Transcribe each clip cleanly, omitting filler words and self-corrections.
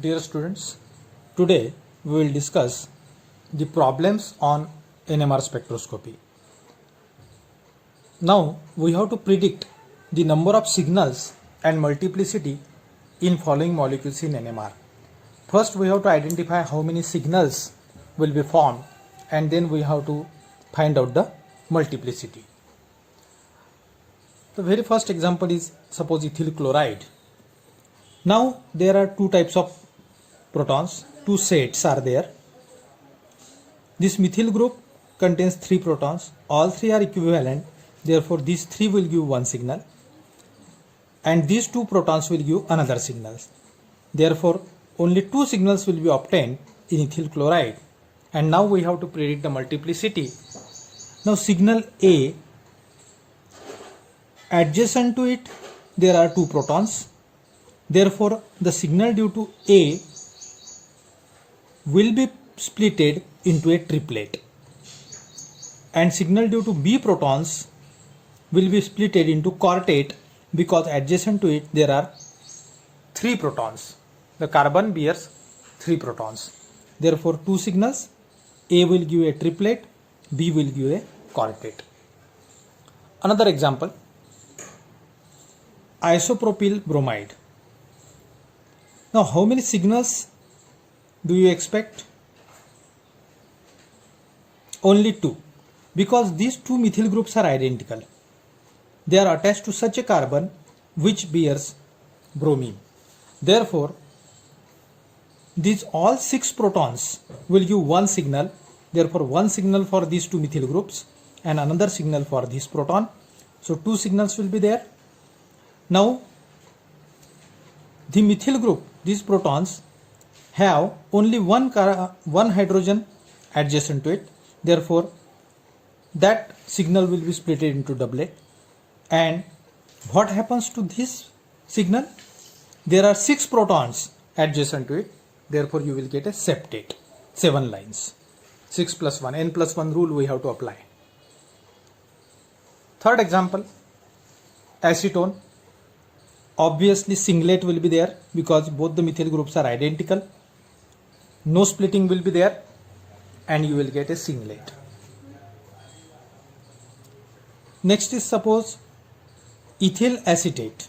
Dear students, today we will discuss the problems on NMR spectroscopy. Now we have to predict the number of signals and multiplicity in following molecules in NMR. First we have to identify how many signals will be formed, and then we have to find out the multiplicity. The very first example is suppose ethyl chloride. Now there are two types of protons, two sets are there. This methyl group contains 3 protons, all 3 are equivalent, therefore these 3 will give one signal and these 2 protons will give another signal. Therefore only 2 signals will be obtained in ethyl chloride, and now we have to predict the multiplicity. Now signal A, adjacent to it there are 2 protons, therefore the signal due to A will be splitted into a triplet, and signal due to B protons will be splitted into quartet because adjacent to it there are 3 protons. The carbon bears 3 protons. Therefore 2 signals, A will give a triplet, B will give a quartet. Another example, isopropyl bromide. Now how many signals do you expect? Only 2, because these 2 methyl groups are identical. They are attached to such a carbon which bears bromine. Therefore these all 6 protons will give one signal. Therefore one signal for these 2 methyl groups and another signal for this proton. So 2 signals will be there. Now the methyl group, these protons have only one hydrogen adjacent to it. Therefore that signal will be split into doublet. And what happens to this signal? There are 6 protons adjacent to it. Therefore you will get a septate, 7 lines. 6 plus 1, n plus 1 rule we have to apply. Third example, acetone. Obviously singlet will be there because both the methyl groups are identical. No splitting will be there and you will get a singlet. Next is suppose ethyl acetate.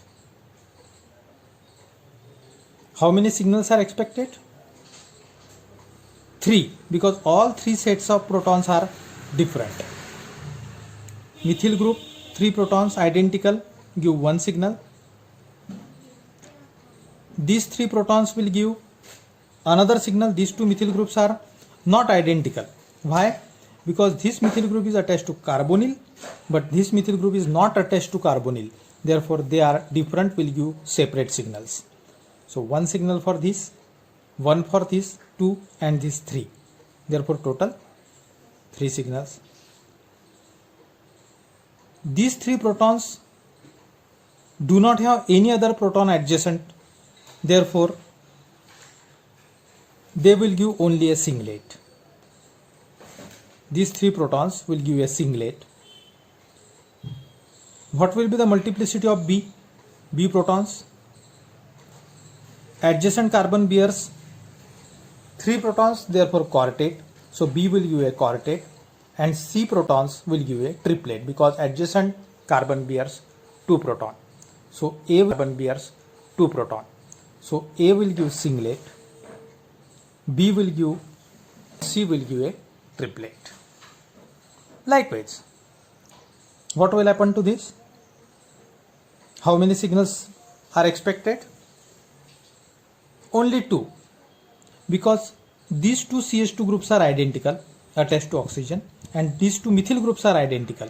How many signals are expected? 3, because all 3 sets of protons are different. Methyl group, 3 protons identical, give one signal. These 3 protons will give another signal. These 2 methyl groups are not identical. Why? Because this methyl group is attached to carbonyl, but this methyl group is not attached to carbonyl. Therefore they are different, will give separate signals. So one signal for this, one for this, 2 and this 3. Therefore total 3 signals. These 3 protons do not have any other proton adjacent. Therefore they will give only a singlet. These 3 protons will give a singlet. What will be the multiplicity of B? B protons. Adjacent carbon bears 3 protons, therefore quartet. So B will give a quartet, and C protons will give a triplet because adjacent carbon bears 2 proton. So A carbon bears 2 proton. So A will give singlet, B will give, C will give a triplet. Likewise, what will happen to this? How many signals are expected? Only 2, because these 2 CH2 groups are identical, attached to oxygen, and these 2 methyl groups are identical.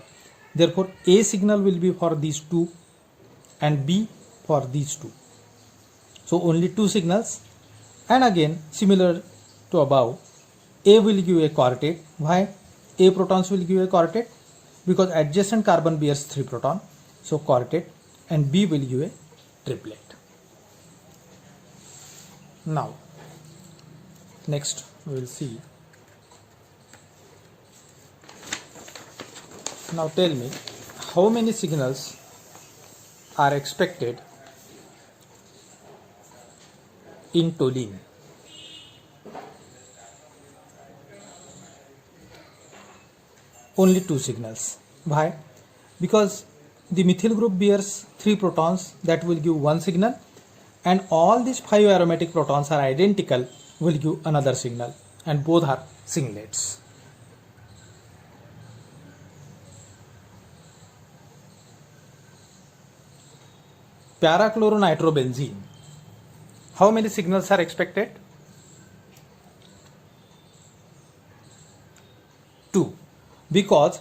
Therefore A signal will be for these 2 and B for these 2. So only 2 signals, and again similar to above, A will give a quartet. Why? A protons will give a quartet because adjacent carbon bears 3 proton, so quartet, and B will give a triplet. Now next we will see. Now tell me how many signals are expected in toluene. only 2 signals. Why? Because the methyl group bears 3 protons, that will give 1 signal, and all these 5 aromatic protons are identical, will give another signal, and both are singlets. Parachloronitrobenzene. How many signals are expected? 2. Because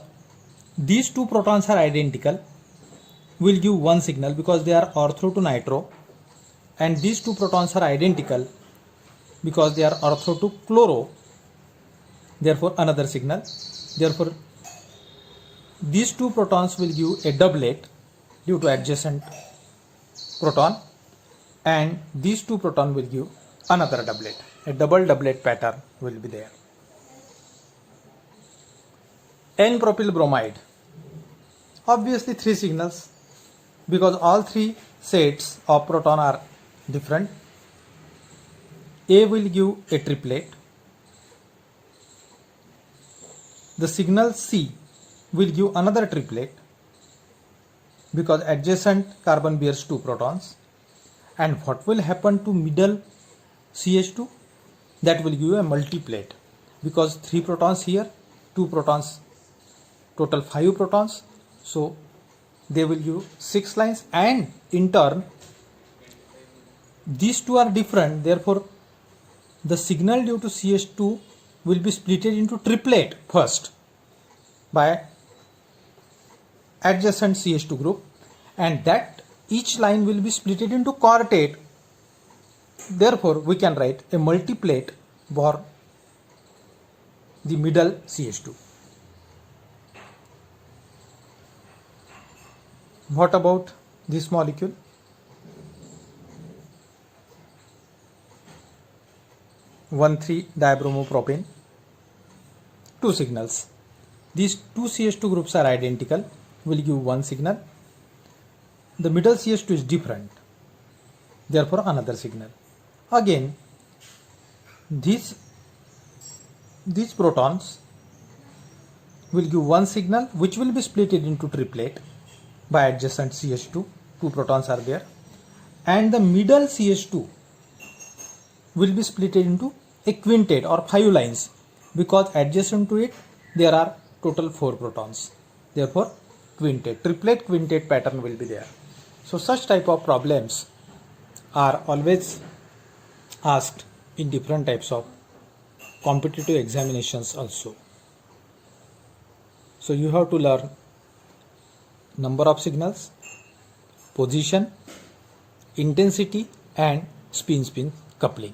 these 2 protons are identical, will give 1 signal because they are ortho to nitro, and these 2 protons are identical because they are ortho to chloro, therefore another signal. Therefore these 2 protons will give a doublet due to adjacent proton, and these 2 proton will give another doublet. A double doublet pattern will be there. N-propyl bromide. Obviously 3 signals because all 3 sets of proton are different. A will give a triplet. The signal C will give another triplet because adjacent carbon bears 2 protons. And what will happen to middle CH2? That will give a multiplet because 3 protons here, 2 protons, total 5 protons. So they will give 6 lines, and in turn these 2 are different, therefore the signal due to CH2 will be splitted into triplet first by adjacent CH2 group, and that each line will be splitted into quartet. Therefore we can write a multiplet for the middle CH2. What about this molecule? (1,3-dibromopropane). 2 signals. These 2 CH2 groups are identical, will give 1 signal. The middle CH2 is different, therefore another signal. Again, these protons will give 1 signal, which will be splitted into triplet by adjacent CH2. 2 protons are there, and the middle CH2 will be splitted into a quintet or 5 lines because adjacent to it there are total 4 protons. Therefore quintet, triplet quintet pattern will be there. So such type of problems are always asked in different types of competitive examinations also. So you have to learn number of signals, position, intensity, and spin-spin coupling.